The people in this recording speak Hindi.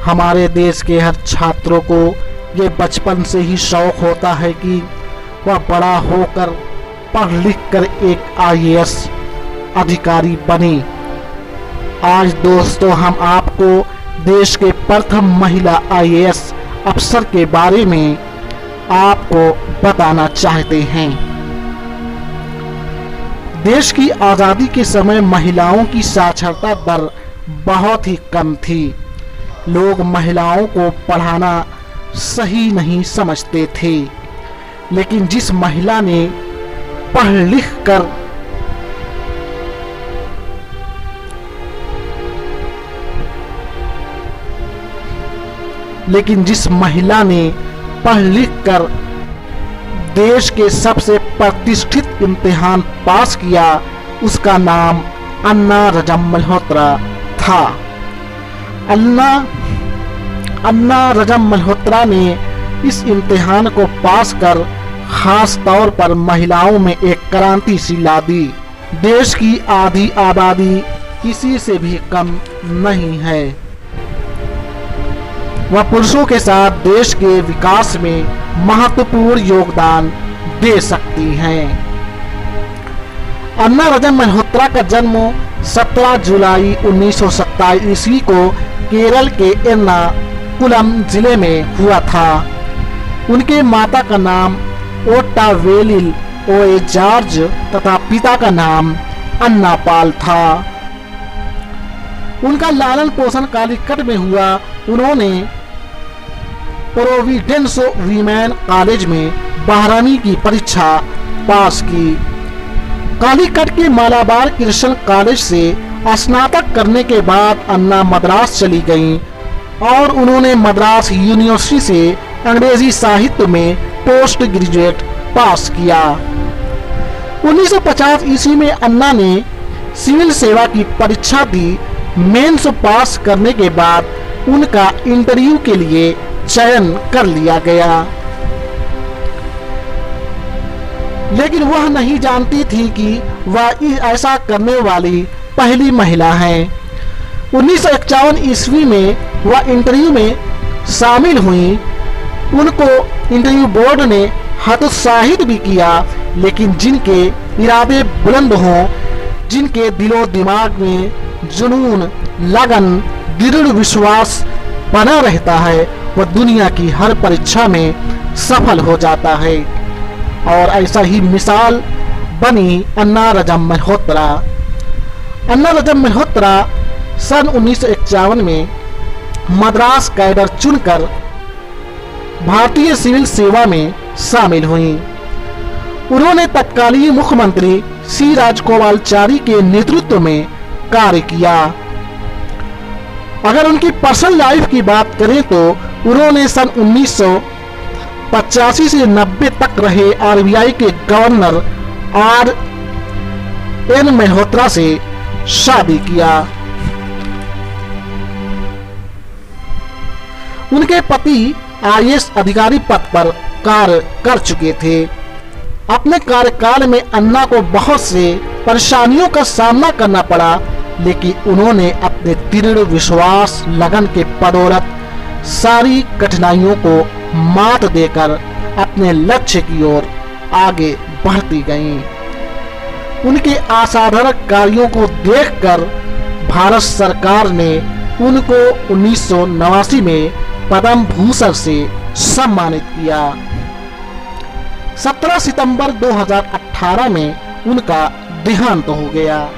हमारे देश के हर छात्रों को ये बचपन से ही शौक होता है कि वह बड़ा होकर पढ़ लिख कर एक IAS अधिकारी बने। आज दोस्तों हम आपको देश के प्रथम महिला IAS अफसर के बारे में आपको बताना चाहते हैं। देश की आज़ादी के समय महिलाओं की साक्षरता दर बहुत ही कम थी। लोग महिलाओं को पढ़ाना सही नहीं समझते थे, लेकिन जिस महिला ने पढ़ लिख कर देश के सबसे प्रतिष्ठित इम्तिहान पास किया, उसका नाम अन्ना रजम मल्होत्रा था। अन्ना रजम मल्होत्रा ने इस इम्तिहान को पास कर खास तौर पर महिलाओं में एक क्रांति सी ला दी। देश की आधी आबादी किसी से भी कम नहीं है। वह पुरुषों के साथ देश के विकास में महत्वपूर्ण योगदान दे सकती हैं। अन्ना रजम मल्होत्रा का जन्म 17 जुलाई 1927 ईस्वी को केरल के एर्नाकुलम जिले में हुआ था। उनके माता का नाम ओट्टावेलिल ओए जॉर्ज तथा पिता का नाम अन्ना पाल था। उनका लालन पोषण कालीकट में हुआ। उन्होंने प्रोविडेंस वीमेन कॉलेज में 12वीं की परीक्षा पास की। कालीकट के मालाबार क्रिश्चियन कॉलेज से स्नातक करने के बाद अन्ना मद्रास चली गईं और उन्होंने मद्रास यूनिवर्सिटी से अंग्रेजी साहित्य में पोस्ट ग्रेजुएट पास किया। 1950 ईस्वी में अन्ना ने सिविल सेवा की परीक्षा दी। मेंस पास करने के बाद उनका इंटरव्यू के लिए चयन कर लिया गया, लेकिन वह नहीं जानती थी कि वह ऐसा करने वाली पहली महिला है। 1951 ईस्वी में वह इंटरव्यू में शामिल हुई। उनको इंटरव्यू बोर्ड ने हतोत्साहित भी किया, लेकिन जिनके इरादे बुलंद हों, जिनके दिलो दिमाग में जुनून, लगन, दृढ़ विश्वास बना रहता है, वह दुनिया की हर परीक्षा में सफल हो जाता है। और ऐसा ही मिसाल बनी अन्ना रजम मल्होत्रा। अन्ना रजम मल्होत्रा सन 1951 में मद्रास कैडर चुनकर भारतीय सिविल सेवा में शामिल हुई। उन्होंने तत्कालीन मुख्यमंत्री सी राजगोपालाचारी के नेतृत्व में कार्य किया। अगर उनकी पर्सनल लाइफ की बात करें तो उन्होंने सन 1985 से 90 तक रहे RBI के गवर्नर RN मल्होत्रा से शादी किया। उनके पति IAS अधिकारी पद पर कार्य कर चुके थे। अपने कार्यकाल में अन्ना को बहुत से परेशानियों का सामना करना पड़ा, लेकिन उन्होंने अपने दृढ़ विश्वास, लगन के बदौलत सारी कठिनाइयों को मात देकर अपने लक्ष्य की ओर आगे बढ़ती गईं। उनके असाधारण कार्यों को देखकर भारत सरकार ने उनको 1989 में पद्म भूषण से सम्मानित किया। 17 सितंबर 2018 में उनका देहांत हो गया।